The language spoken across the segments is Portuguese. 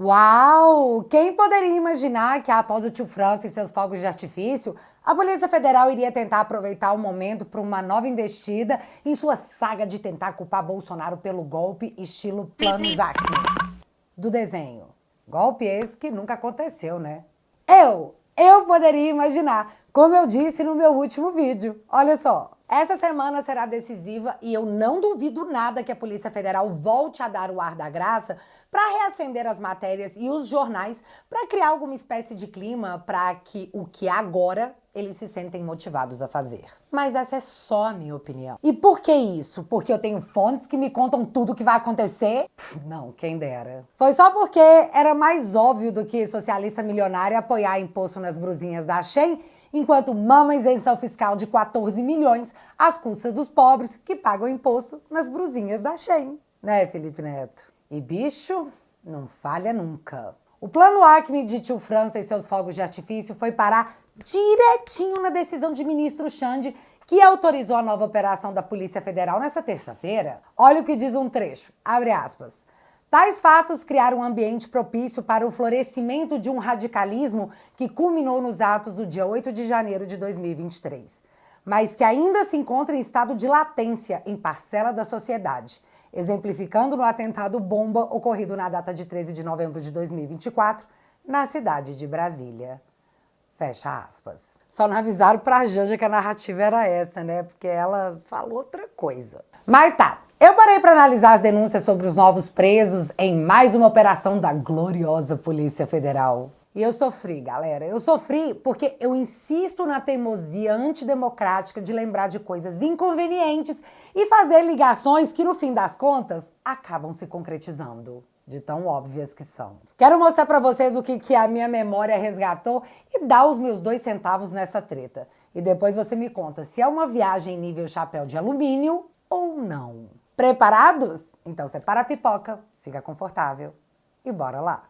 Uau! Quem poderia imaginar que após o tio França e seus fogos de artifício, a Polícia Federal iria tentar aproveitar o momento para uma nova investida em sua saga de tentar culpar Bolsonaro pelo golpe estilo Plano Zacne, do desenho. Golpe esse que nunca aconteceu, né? Eu poderia imaginar, como eu disse no meu último vídeo. Olha só, essa semana será decisiva e eu não duvido nada que a Polícia Federal volte a dar o ar da graça para reacender as matérias e os jornais para criar alguma espécie de clima para que o que agora eles se sentem motivados a fazer. Mas essa é só a minha opinião. E por que isso? Porque eu tenho fontes que me contam tudo o que vai acontecer? Não, quem dera. Foi só porque era mais óbvio do que socialista milionário apoiar imposto nas brusinhas da Shein, enquanto mama isenção fiscal de 14 milhões às custas dos pobres que pagam imposto nas brusinhas da Shein. Né, Felipe Neto? E bicho, não falha nunca. O plano Acme de tio França e seus fogos de artifício foi parar direitinho na decisão de ministro Xande, que autorizou a nova operação da Polícia Federal nessa terça-feira. Olha o que diz um trecho, abre aspas. Tais fatos criaram um ambiente propício para o florescimento de um radicalismo que culminou nos atos do dia 8 de janeiro de 2023, mas que ainda se encontra em estado de latência em parcela da sociedade, exemplificando no atentado bomba ocorrido na data de 13 de novembro de 2024, na cidade de Brasília. Fecha aspas. Só não avisaram pra Janja que a narrativa era essa, né? Porque ela falou outra coisa. Mas tá, eu parei para analisar as denúncias sobre os novos presos em mais uma operação da gloriosa Polícia Federal. E eu sofri, galera. Eu sofri porque eu insisto na teimosia antidemocrática de lembrar de coisas inconvenientes e fazer ligações que, no fim das contas, acabam se concretizando. De tão óbvias que são. Quero mostrar pra vocês o que a minha memória resgatou e dar os meus 2 centavos nessa treta. E depois você me conta se é uma viagem nível chapéu de alumínio ou não. Preparados? Então separa a pipoca, fica confortável e bora lá.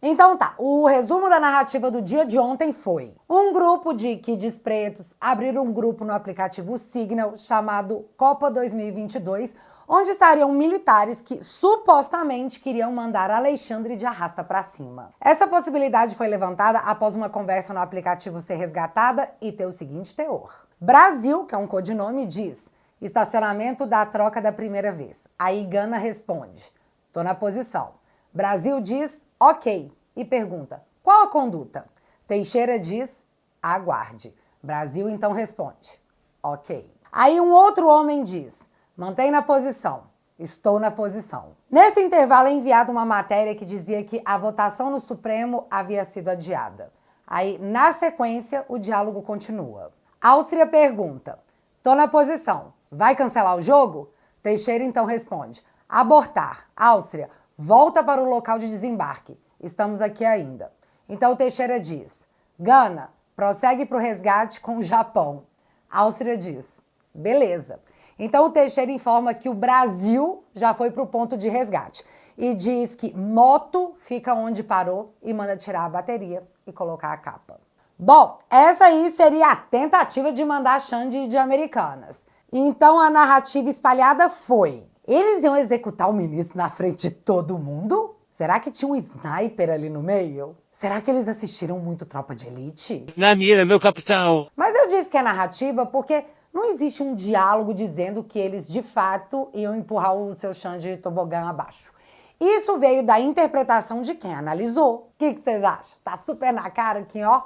Então tá, o resumo da narrativa do dia de ontem foi: um grupo de kids pretos abriram um grupo no aplicativo Signal chamado Copa 2022, onde estariam militares que supostamente queriam mandar Alexandre de arrasta pra cima. Essa possibilidade foi levantada após uma conversa no aplicativo ser resgatada e ter o seguinte teor. Brasil, que é um codinome, diz: estacionamento da troca da primeira vez. Aí Gana responde: tô na posição. Brasil diz: ok. E pergunta: qual a conduta? Teixeira diz: aguarde. Brasil então responde: ok. Aí um outro homem diz: mantém na posição. Estou na posição. Nesse intervalo é enviada uma matéria que dizia que a votação no Supremo havia sido adiada. Aí, na sequência, o diálogo continua. Áustria pergunta: tô na posição. Vai cancelar o jogo? Teixeira então responde: abortar. Áustria, volta para o local de desembarque. Estamos aqui ainda. Então o Teixeira diz: Gana, prossegue para o resgate com o Japão. Áustria diz: beleza. Então o Teixeira informa que o Brasil já foi para o ponto de resgate. E diz que moto fica onde parou e manda tirar a bateria e colocar a capa. Bom, essa aí seria a tentativa de mandar Xande de Americanas. Então a narrativa espalhada foi: eles iam executar o ministro na frente de todo mundo? Será que tinha um sniper ali no meio? Será que eles assistiram muito Tropa de Elite? Na mira, meu capitão. Mas eu disse que é narrativa porque não existe um diálogo dizendo que eles, de fato, iam empurrar o seu Xande tobogã abaixo. Isso veio da interpretação de quem analisou. O que vocês acham? Tá super na cara que, ó,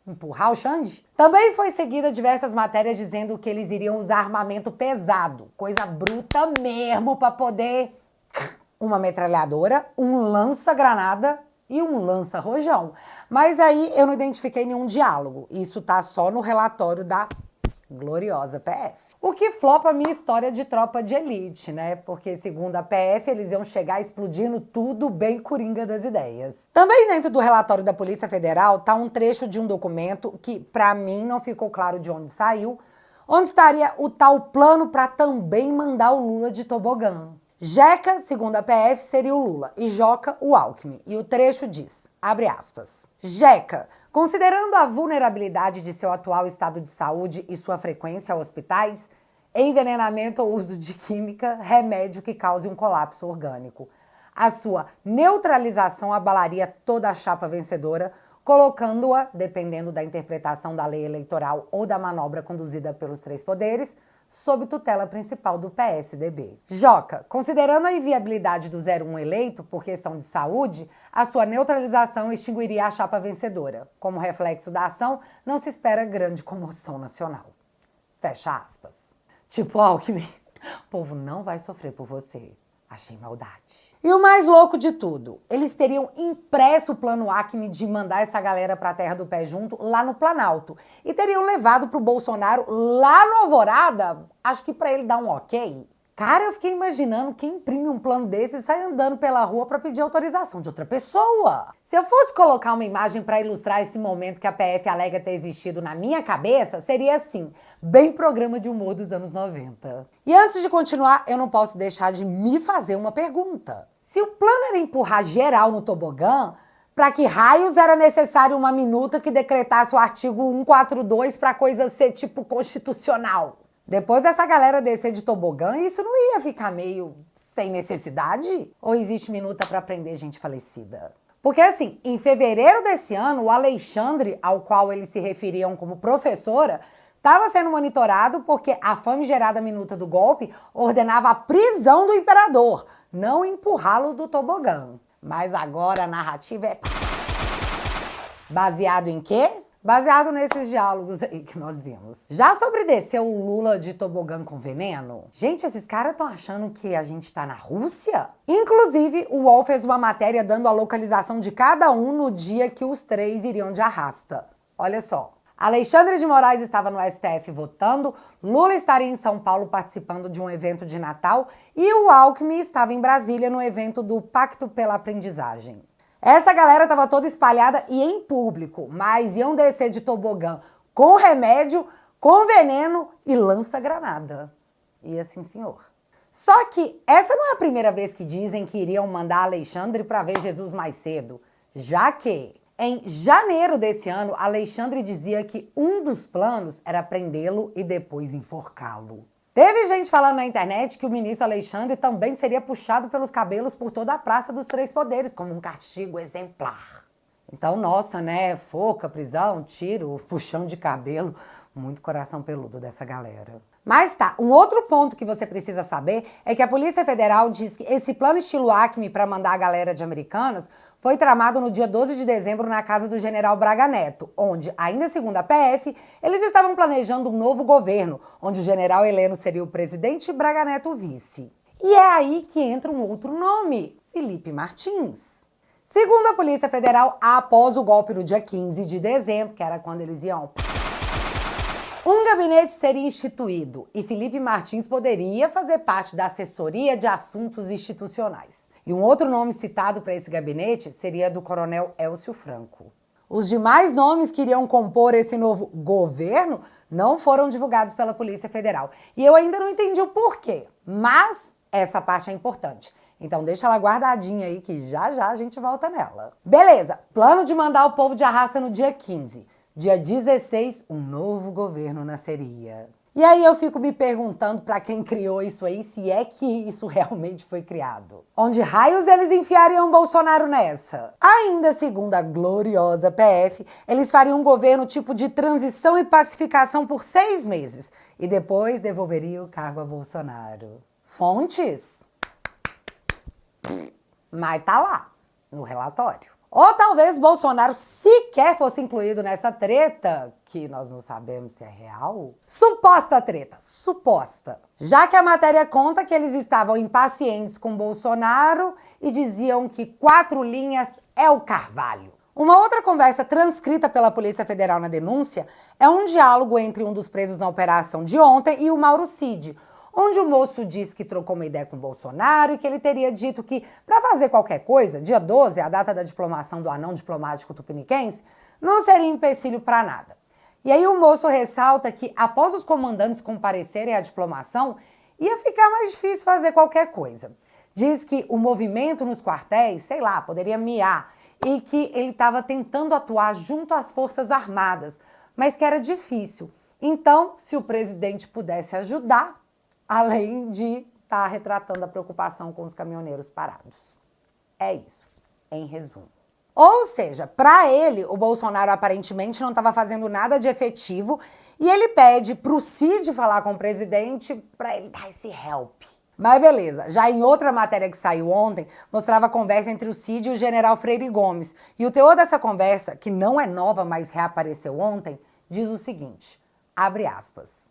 empurrar o Xande? Também foi seguida diversas matérias dizendo que eles iriam usar armamento pesado, coisa bruta mesmo, para poder uma metralhadora, um lança-granada e um lança-rojão. Mas aí eu não identifiquei nenhum diálogo. Isso tá só no relatório da gloriosa PF. O que flopa a minha história de Tropa de Elite, né? Porque, segundo a PF, eles iam chegar explodindo tudo bem coringa das ideias. Também dentro do relatório da Polícia Federal tá um trecho de um documento que, pra mim, não ficou claro de onde saiu, onde estaria o tal plano para também mandar o Lula de tobogã. Jeca, segundo a PF, seria o Lula e Joca o Alckmin. E o trecho diz, abre aspas, Jeca, considerando a vulnerabilidade de seu atual estado de saúde e sua frequência a hospitais, envenenamento ou uso de química, remédio que cause um colapso orgânico. A sua neutralização abalaria toda a chapa vencedora, colocando-a, dependendo da interpretação da lei eleitoral ou da manobra conduzida pelos três poderes, sob tutela principal do PSDB. Joca, considerando a inviabilidade do 01 eleito por questão de saúde, a sua neutralização extinguiria a chapa vencedora. Como reflexo da ação, não se espera grande comoção nacional. Fecha aspas. Tipo, Alckmin, o povo não vai sofrer por você. Achei maldade. E o mais louco de tudo, eles teriam impresso o plano Alckmin de mandar essa galera pra terra do pé junto lá no Planalto. E teriam levado pro Bolsonaro lá no Alvorada, acho que pra ele dar um ok. Cara, eu fiquei imaginando quem imprime um plano desse e sai andando pela rua pra pedir autorização de outra pessoa. Se eu fosse colocar uma imagem pra ilustrar esse momento que a PF alega ter existido na minha cabeça, seria assim, bem programa de humor dos anos 90. E antes de continuar, eu não posso deixar de me fazer uma pergunta. Se o plano era empurrar geral no tobogã, pra que raios era necessário uma minuta que decretasse o artigo 142 pra coisa ser tipo constitucional? Depois dessa galera descer de tobogã, isso não ia ficar meio sem necessidade? Ou existe minuta pra prender gente falecida? Porque assim, em fevereiro desse ano, o Alexandre, ao qual eles se referiam como professora, estava sendo monitorado porque a famigerada minuta do golpe ordenava a prisão do imperador, não empurrá-lo do tobogã. Mas agora a narrativa é... baseado em quê? Baseado nesses diálogos aí que nós vimos. Já sobre descer o Lula de tobogã com veneno? Gente, esses caras estão achando que a gente tá na Rússia? Inclusive, o UOL fez uma matéria dando a localização de cada um no dia que os três iriam de arrasta. Olha só. Alexandre de Moraes estava no STF votando, Lula estaria em São Paulo participando de um evento de Natal e o Alckmin estava em Brasília no evento do Pacto pela Aprendizagem. Essa galera estava toda espalhada e em público, mas iam descer de tobogã com remédio, com veneno e lança-granada. E assim, senhor. Só que essa não é a primeira vez que dizem que iriam mandar Alexandre para ver Jesus mais cedo, já que em janeiro desse ano, Alexandre dizia que um dos planos era prendê-lo e depois enforcá-lo. Teve gente falando na internet que o ministro Alexandre também seria puxado pelos cabelos por toda a Praça dos Três Poderes, como um castigo exemplar. Então, nossa, né? Forca, prisão, tiro, puxão de cabelo. Muito coração peludo dessa galera. Mas tá, um outro ponto que você precisa saber é que a Polícia Federal diz que esse plano estilo Acme para mandar a galera de Americanas foi tramado no dia 12 de dezembro na casa do general Braga Neto, onde, ainda segundo a PF, eles estavam planejando um novo governo, onde o general Heleno seria o presidente e Braga Neto o vice. E é aí que entra um outro nome, Felipe Martins. Segundo a Polícia Federal, após o golpe no dia 15 de dezembro, que era quando eles iam... um gabinete seria instituído e Felipe Martins poderia fazer parte da assessoria de assuntos institucionais. E um outro nome citado para esse gabinete seria do coronel Elcio Franco. Os demais nomes que iriam compor esse novo governo não foram divulgados pela Polícia Federal. E eu ainda não entendi o porquê, mas essa parte é importante. Então deixa ela guardadinha aí que já já a gente volta nela. Beleza, plano de mandar o povo de arrasta no dia 15. Dia 16, um novo governo nasceria. E aí eu fico me perguntando para quem criou isso aí, se é que isso realmente foi criado. Onde raios eles enfiariam Bolsonaro nessa? Ainda segundo a gloriosa PF, eles fariam um governo tipo de transição e pacificação por 6 meses. E depois devolveriam o cargo a Bolsonaro. Fontes? Mas tá lá, no relatório. Ou talvez Bolsonaro sequer fosse incluído nessa treta, que nós não sabemos se é real. Suposta treta, suposta. Já que a matéria conta que eles estavam impacientes com Bolsonaro e diziam que 4 linhas é o Carvalho. Uma outra conversa transcrita pela Polícia Federal na denúncia é um diálogo entre um dos presos na operação de ontem e o Mauro Cid, onde o moço diz que trocou uma ideia com o Bolsonaro e que ele teria dito que, para fazer qualquer coisa, dia 12, a data da diplomação do anão diplomático tupiniquense, não seria empecilho para nada. E aí o moço ressalta que, após os comandantes comparecerem à diplomação, ia ficar mais difícil fazer qualquer coisa. Diz que o movimento nos quartéis, sei lá, poderia miar, e que ele estava tentando atuar junto às Forças Armadas, mas que era difícil. Então, se o presidente pudesse ajudar, além de estar retratando a preocupação com os caminhoneiros parados. É isso, em resumo. Ou seja, para ele, o Bolsonaro aparentemente não estava fazendo nada de efetivo e ele pede para o Cid falar com o presidente para ele dar esse help. Mas beleza, já em outra matéria que saiu ontem, mostrava a conversa entre o Cid e o general Freire Gomes. E o teor dessa conversa, que não é nova, mas reapareceu ontem, diz o seguinte, abre aspas.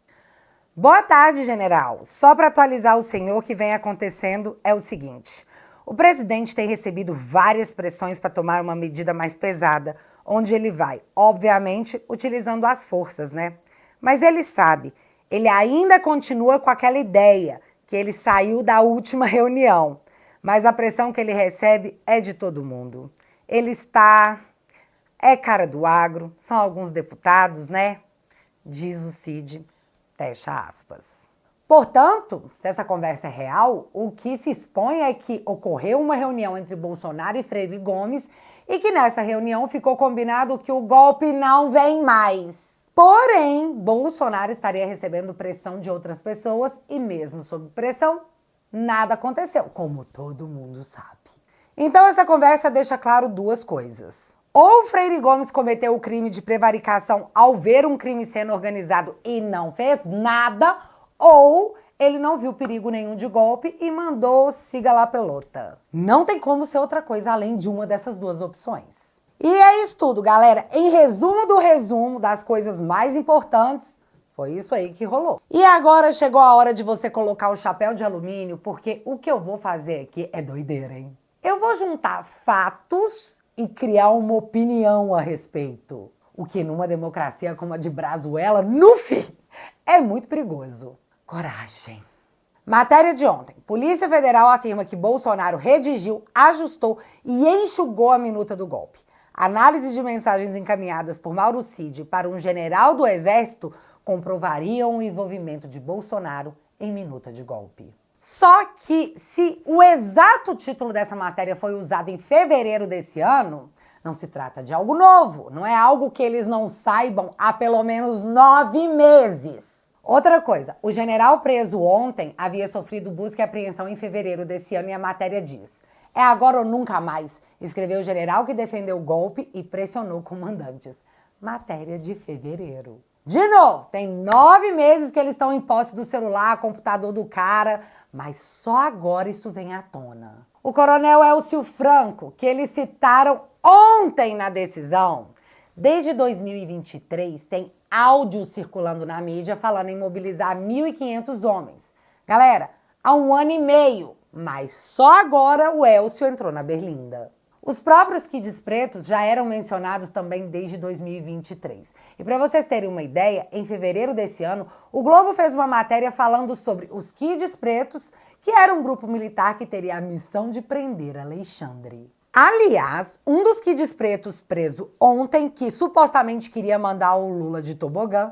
Boa tarde, general. Só para atualizar o senhor, o que vem acontecendo é o seguinte. O presidente tem recebido várias pressões para tomar uma medida mais pesada, onde ele vai, obviamente, utilizando as forças, né? Mas ele sabe, ele ainda continua com aquela ideia que ele saiu da última reunião, mas a pressão que ele recebe é de todo mundo. Ele é cara do agro, são alguns deputados, né? Diz o Cid, fecha aspas. Portanto, se essa conversa é real, o que se expõe é que ocorreu uma reunião entre Bolsonaro e Freire Gomes e que nessa reunião ficou combinado que o golpe não vem mais. Porém, Bolsonaro estaria recebendo pressão de outras pessoas e mesmo sob pressão, nada aconteceu, como todo mundo sabe. Então essa conversa deixa claro duas coisas. Ou Freire Gomes cometeu o crime de prevaricação ao ver um crime sendo organizado e não fez nada, ou ele não viu perigo nenhum de golpe e mandou siga lá pelota. Não tem como ser outra coisa além de uma dessas duas opções. E é isso tudo, galera. Em resumo do resumo das coisas mais importantes, foi isso aí que rolou. E agora chegou a hora de você colocar o chapéu de alumínio, porque o que eu vou fazer aqui é doideira, hein? Eu vou juntar fatos e criar uma opinião a respeito. O que numa democracia como a de Brazuela, é muito perigoso. Coragem. Matéria de ontem. Polícia Federal afirma que Bolsonaro redigiu, ajustou e enxugou a minuta do golpe. Análise de mensagens encaminhadas por Mauro Cid para um general do Exército comprovariam o envolvimento de Bolsonaro em minuta de golpe. Só que se o exato título dessa matéria foi usado em fevereiro desse ano, não se trata de algo novo, não é algo que eles não saibam há pelo menos 9 meses. Outra coisa, o general preso ontem havia sofrido busca e apreensão em fevereiro desse ano e a matéria diz: é agora ou nunca mais, escreveu o general que defendeu o golpe e pressionou comandantes. Matéria de fevereiro. De novo, tem 9 meses que eles estão em posse do celular, computador do cara, mas só agora isso vem à tona. O coronel Elcio Franco, que eles citaram ontem na decisão, desde 2023 tem áudio circulando na mídia falando em mobilizar 1.500 homens. Galera, há 1 ano e meio, mas só agora o Elcio entrou na berlinda. Os próprios kids pretos já eram mencionados também desde 2023. E para vocês terem uma ideia, em fevereiro desse ano, o Globo fez uma matéria falando sobre os kids pretos, que era um grupo militar que teria a missão de prender Alexandre. Aliás, um dos kids pretos preso ontem, que supostamente queria mandar o Lula de tobogã,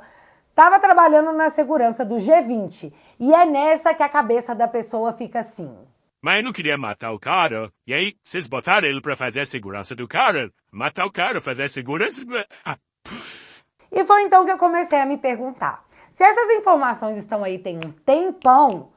estava trabalhando na segurança do G20. E é nessa que a cabeça da pessoa fica assim. Mas eu não queria matar o cara. E aí, vocês botaram ele pra fazer a segurança do cara. Matar o cara, fazer a segurança... E foi então que eu comecei a me perguntar. Se essas informações estão aí tem um tempão,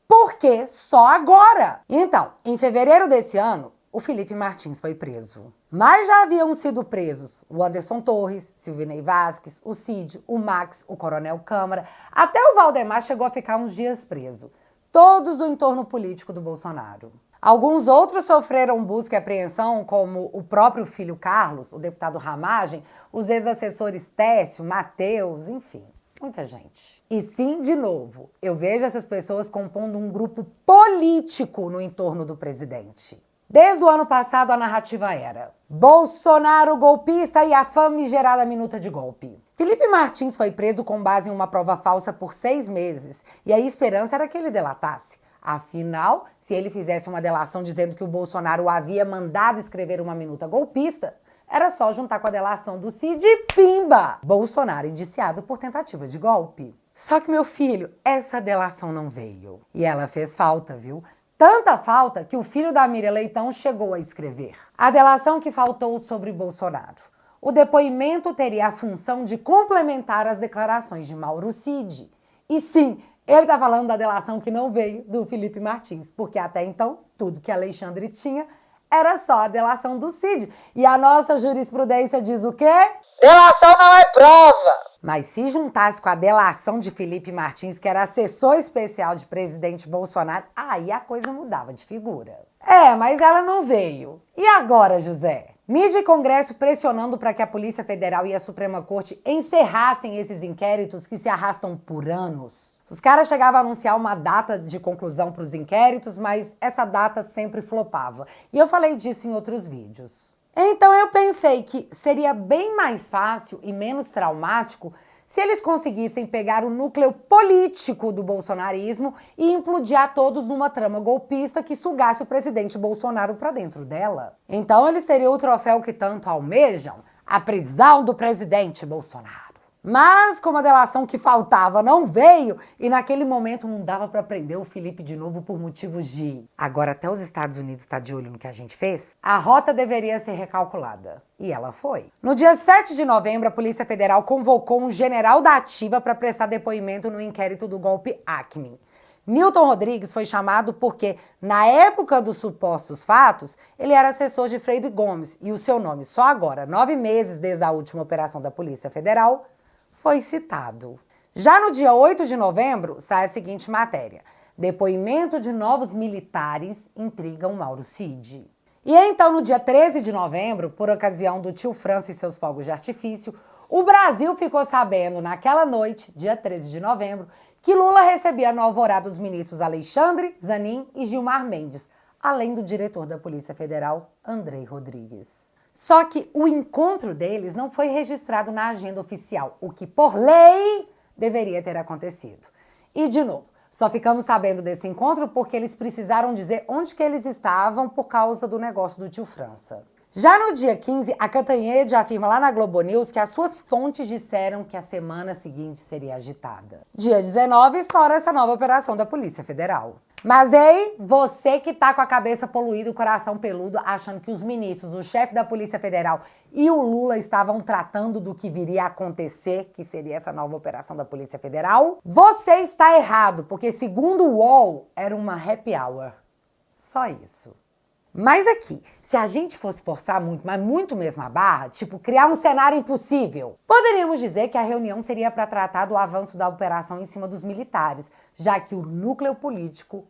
por que só agora? Então, em fevereiro desse ano, o Felipe Martins foi preso. Mas já haviam sido presos o Anderson Torres, Silvinei Vasquez, o Cid, o Max, o Coronel Câmara. Até o Valdemar chegou a ficar uns dias preso. Todos do entorno político do Bolsonaro. Alguns outros sofreram busca e apreensão, como o próprio filho Carlos, o deputado Ramagem, os ex-assessores Técio, Mateus, enfim, muita gente. E sim, de novo, eu vejo essas pessoas compondo um grupo político no entorno do presidente. Desde o ano passado, a narrativa era Bolsonaro golpista e a famigerada minuta de golpe. Felipe Martins foi preso com base em uma prova falsa por 6 meses e a esperança era que ele delatasse. Afinal, se ele fizesse uma delação dizendo que o Bolsonaro havia mandado escrever uma minuta golpista, era só juntar com a delação do Cid e pimba! Bolsonaro indiciado por tentativa de golpe. Só que, meu filho, essa delação não veio. E ela fez falta, viu? Tanta falta que o filho da Miriam Leitão chegou a escrever. A delação que faltou sobre Bolsonaro. O depoimento teria a função de complementar as declarações de Mauro Cid. E sim, ele está falando da delação que não veio do Felipe Martins, porque até então, tudo que Alexandre tinha era só a delação do Cid. E a nossa jurisprudência diz o quê? Delação não é prova! Mas se juntasse com a delação de Felipe Martins, que era assessor especial de presidente Bolsonaro, aí a coisa mudava de figura. Mas ela não veio. E agora, José? Mídia e Congresso pressionando para que a Polícia Federal e a Suprema Corte encerrassem esses inquéritos que se arrastam por anos. Os caras chegavam a anunciar uma data de conclusão para os inquéritos, mas essa data sempre flopava. E eu falei disso em outros vídeos. Então eu pensei que seria bem mais fácil e menos traumático se eles conseguissem pegar o núcleo político do bolsonarismo e implodir a todos numa trama golpista que sugasse o presidente Bolsonaro para dentro dela. Então eles teriam o troféu que tanto almejam, a prisão do presidente Bolsonaro. Mas como a delação que faltava não veio, e naquele momento não dava para prender o Felipe de novo por motivos de... Agora até os Estados Unidos está de olho no que a gente fez, a rota deveria ser recalculada. E ela foi. No dia 7 de novembro, a Polícia Federal convocou um general da ativa para prestar depoimento no inquérito do golpe Alckmin. Newton Rodrigues foi chamado porque, na época dos supostos fatos, ele era assessor de Freire Gomes e o seu nome, só agora, 9 meses desde a última operação da Polícia Federal, foi citado. Já no dia 8 de novembro, sai a seguinte matéria. Depoimento de novos militares intrigam Mauro Cid. E então, no dia 13 de novembro, por ocasião do tio França e seus fogos de artifício, o Brasil ficou sabendo, naquela noite, dia 13 de novembro, que Lula recebia no alvorada os ministros Alexandre, Zanin e Gilmar Mendes, além do diretor da Polícia Federal, Andrei Rodrigues. Só que o encontro deles não foi registrado na agenda oficial, o que, por lei, deveria ter acontecido. E, de novo, só ficamos sabendo desse encontro porque eles precisaram dizer onde que eles estavam por causa do negócio do tio França. Já no dia 15, a Cantanhede afirma lá na Globo News que as suas fontes disseram que a semana seguinte seria agitada. Dia 19, estoura essa nova operação da Polícia Federal. Mas ei, você que tá com a cabeça poluída e o coração peludo, achando que os ministros, o chefe da Polícia Federal e o Lula estavam tratando do que viria a acontecer, que seria essa nova operação da Polícia Federal, você está errado, porque segundo o UOL, era uma happy hour. Só isso. Mas aqui, se a gente fosse forçar muito, mas muito mesmo a barra, tipo criar um cenário impossível, poderíamos dizer que a reunião seria para tratar do avanço da operação em cima dos militares, já que o núcleo político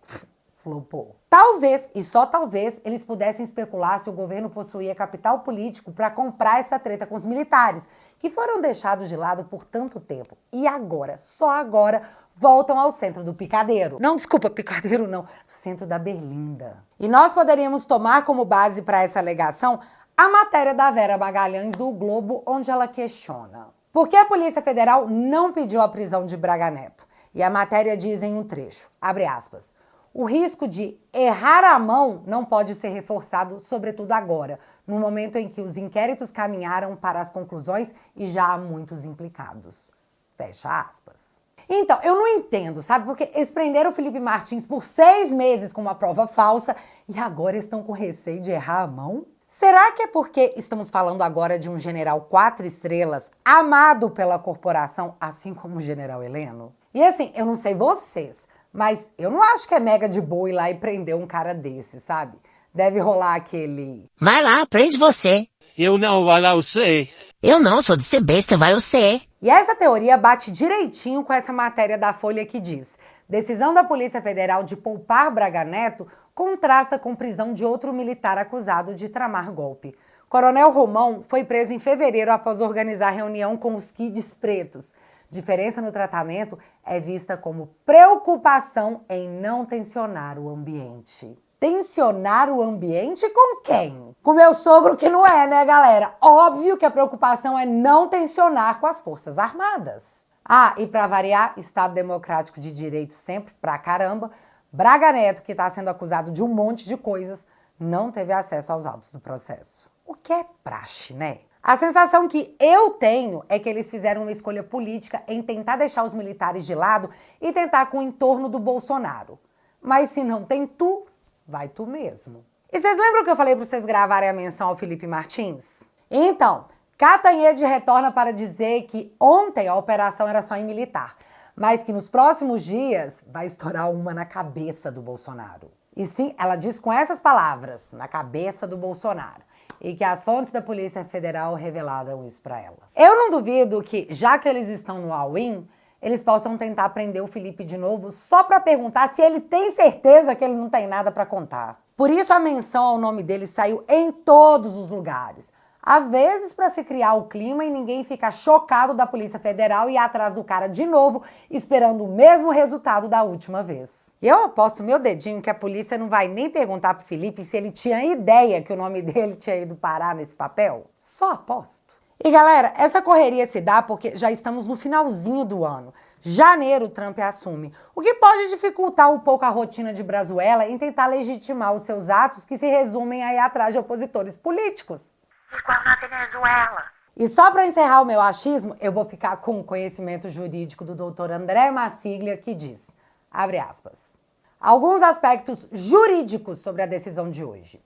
flopou. Talvez, e só talvez, eles pudessem especular se o governo possuía capital político para comprar essa treta com os militares, que foram deixados de lado por tanto tempo. E agora, só agora, voltam ao centro do picadeiro. Não, desculpa, picadeiro não, centro da Berlinda. E nós poderíamos tomar como base para essa alegação a matéria da Vera Magalhães do O Globo, onde ela questiona por que a Polícia Federal não pediu a prisão de Braga Neto. E a matéria diz em um trecho, abre aspas, o risco de errar a mão não pode ser reforçado, sobretudo agora, no momento em que os inquéritos caminharam para as conclusões e já há muitos implicados. Fecha aspas. Então, eu não entendo, sabe? Porque eles prenderam o Felipe Martins por 6 meses com uma prova falsa e agora estão com receio de errar a mão? Será que é porque estamos falando agora de um general 4 estrelas, amado pela corporação, assim como o general Heleno? E assim, eu não sei vocês, mas eu não acho que é mega de boa ir lá e prender um cara desse, sabe? Deve rolar aquele... Vai lá, prende você. Eu não, vai lá você. Eu não, sou de ser besta, vai você. E essa teoria bate direitinho com essa matéria da Folha que diz: decisão da Polícia Federal de poupar Braga Neto contrasta com prisão de outro militar acusado de tramar golpe. Coronel Romão foi preso em fevereiro após organizar reunião com os kids pretos. Diferença no tratamento é vista como preocupação em não tensionar o ambiente. Tensionar o ambiente com quem? Com meu sogro que não é, né, galera? Óbvio que a preocupação é não tensionar com as Forças Armadas. Ah, e para variar, Estado Democrático de Direito sempre pra caramba, Braga Neto, que está sendo acusado de um monte de coisas, não teve acesso aos autos do processo. O que é praxe, né? A sensação que eu tenho é que eles fizeram uma escolha política em tentar deixar os militares de lado e tentar com o entorno do Bolsonaro. Mas se não tem tu, vai tu mesmo. E vocês lembram que eu falei para vocês gravarem a menção ao Felipe Martins? Então, Catanhede retorna para dizer que ontem a operação era só em militar, mas que nos próximos dias vai estourar uma na cabeça do Bolsonaro. E sim, ela diz com essas palavras, na cabeça do Bolsonaro, e que as fontes da Polícia Federal revelaram isso para ela. Eu não duvido que, já que eles estão no all-in, eles possam tentar prender o Felipe de novo só para perguntar se ele tem certeza que ele não tem nada para contar. Por isso a menção ao nome dele saiu em todos os lugares. Às vezes para se criar o clima e ninguém ficar chocado da Polícia Federal e ir atrás do cara de novo, esperando o mesmo resultado da última vez. E eu aposto meu dedinho que a polícia não vai nem perguntar pro Felipe se ele tinha ideia que o nome dele tinha ido parar nesse papel. Só aposto. E galera, essa correria se dá porque já estamos no finalzinho do ano. Janeiro, Trump assume, o que pode dificultar um pouco a rotina de Brazuela em tentar legitimar os seus atos que se resumem a ir atrás de opositores políticos. Igual na Venezuela. E só para encerrar o meu achismo, eu vou ficar com o conhecimento jurídico do Dr. André Massiglia, que diz, abre aspas, alguns aspectos jurídicos sobre a decisão de hoje.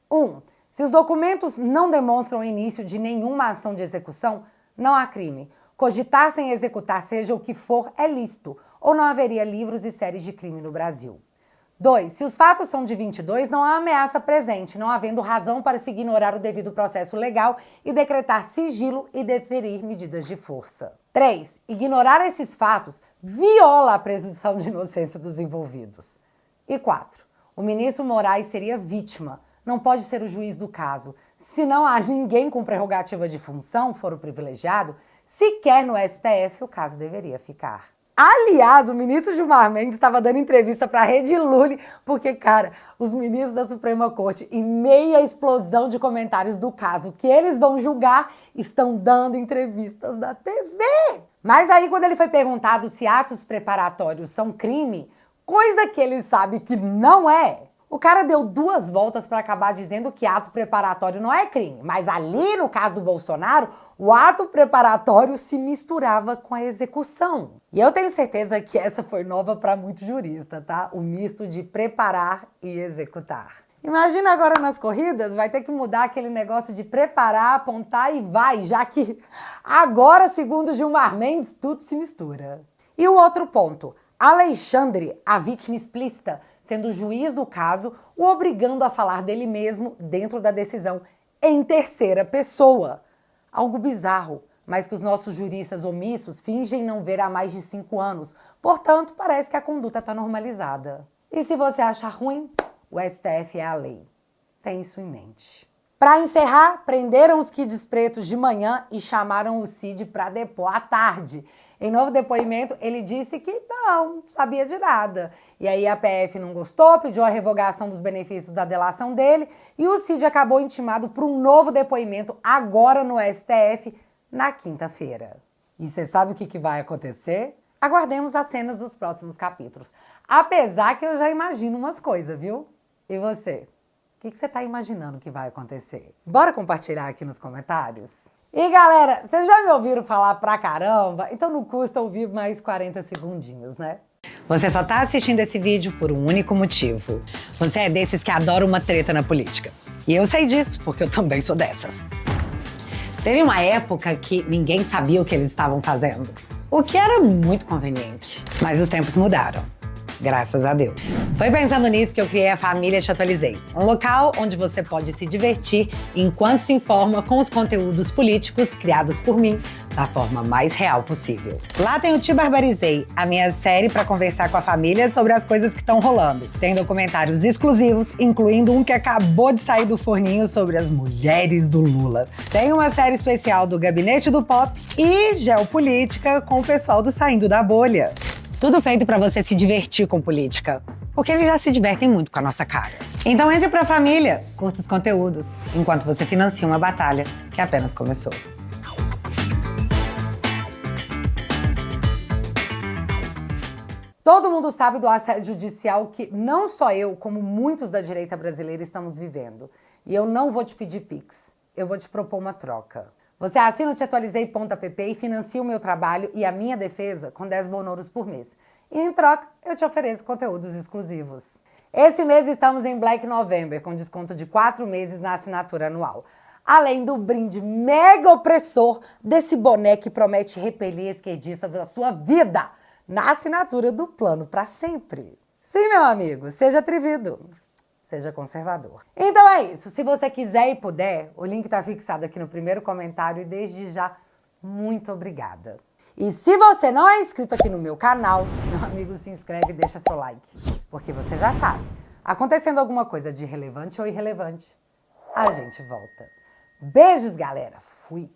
1. Se os documentos não demonstram o início de nenhuma ação de execução, não há crime. Cogitar sem executar, seja o que for, é lícito, ou não haveria livros e séries de crime no Brasil. 2. Se os fatos são de 22, não há ameaça presente, não havendo razão para se ignorar o devido processo legal e decretar sigilo e deferir medidas de força. 3. Ignorar esses fatos viola a presunção de inocência dos envolvidos. E 4. O ministro Moraes seria vítima, não pode ser o juiz do caso. Se não há ninguém com prerrogativa de função, for o privilegiado, sequer no STF o caso deveria ficar. Aliás, o ministro Gilmar Mendes estava dando entrevista para a Rede Lully, porque, cara, os ministros da Suprema Corte, em meia explosão de comentários do caso que eles vão julgar, estão dando entrevistas na TV. Mas aí, quando ele foi perguntado se atos preparatórios são crime, coisa que ele sabe que não é, o cara deu 2 voltas para acabar dizendo que ato preparatório não é crime. Mas ali, no caso do Bolsonaro, o ato preparatório se misturava com a execução. E eu tenho certeza que essa foi nova para muito jurista, tá? O misto de preparar e executar. Imagina agora nas corridas, vai ter que mudar aquele negócio de preparar, apontar e vai, já que agora, segundo Gilmar Mendes, tudo se mistura. E o outro ponto, Alexandre, a vítima explícita, sendo o juiz do caso, o obrigando a falar dele mesmo dentro da decisão, em terceira pessoa. Algo bizarro, mas que os nossos juristas omissos fingem não ver há mais de 5 anos. Portanto, parece que a conduta está normalizada. E se você achar ruim, o STF é a lei. Tem isso em mente. Para encerrar, prenderam os kids pretos de manhã e chamaram o Cid para depor à tarde. Em novo depoimento, ele disse que não sabia de nada. E aí a PF não gostou, pediu a revogação dos benefícios da delação dele e o Cid acabou intimado para um novo depoimento agora no STF, na quinta-feira. E você sabe o que vai acontecer? Aguardemos as cenas dos próximos capítulos. Apesar que eu já imagino umas coisas, viu? E você? O que você está imaginando que vai acontecer? Bora compartilhar aqui nos comentários? E galera, vocês já me ouviram falar pra caramba? Então não custa ouvir mais 40 segundinhos, né? Você só tá assistindo esse vídeo por um único motivo. Você é desses que adora uma treta na política. E eu sei disso, porque eu também sou dessas. Teve uma época que ninguém sabia o que eles estavam fazendo. O que era muito conveniente. Mas os tempos mudaram. Graças a Deus. Foi pensando nisso que eu criei a Família Te Atualizei, um local onde você pode se divertir enquanto se informa com os conteúdos políticos criados por mim da forma mais real possível. Lá tem o Te Barbarizei, a minha série para conversar com a família sobre as coisas que estão rolando. Tem documentários exclusivos, incluindo um que acabou de sair do forninho sobre as mulheres do Lula. Tem uma série especial do Gabinete do Pop e Geopolítica com o pessoal do Saindo da Bolha. Tudo feito para você se divertir com política, porque eles já se divertem muito com a nossa cara. Então entre pra família, curta os conteúdos, enquanto você financia uma batalha que apenas começou. Todo mundo sabe do assédio judicial que não só eu, como muitos da direita brasileira estamos vivendo. E eu não vou te pedir Pix, eu vou te propor uma troca. Você assina o teatualizei.app e financia o meu trabalho e a minha defesa com 10 bonouros por mês. E em troca, eu te ofereço conteúdos exclusivos. Esse mês estamos em Black November, com desconto de 4 meses na assinatura anual. Além do brinde mega opressor desse boné que promete repelir esquerdistas da sua vida, na assinatura do plano para sempre. Sim, meu amigo, seja atrevido, seja conservador. Então é isso, se você quiser e puder, o link está fixado aqui no primeiro comentário e desde já, muito obrigada. E se você não é inscrito aqui no meu canal, meu amigo, se inscreve e deixa seu like. Porque você já sabe, acontecendo alguma coisa de relevante ou irrelevante, a gente volta. Beijos, galera. Fui.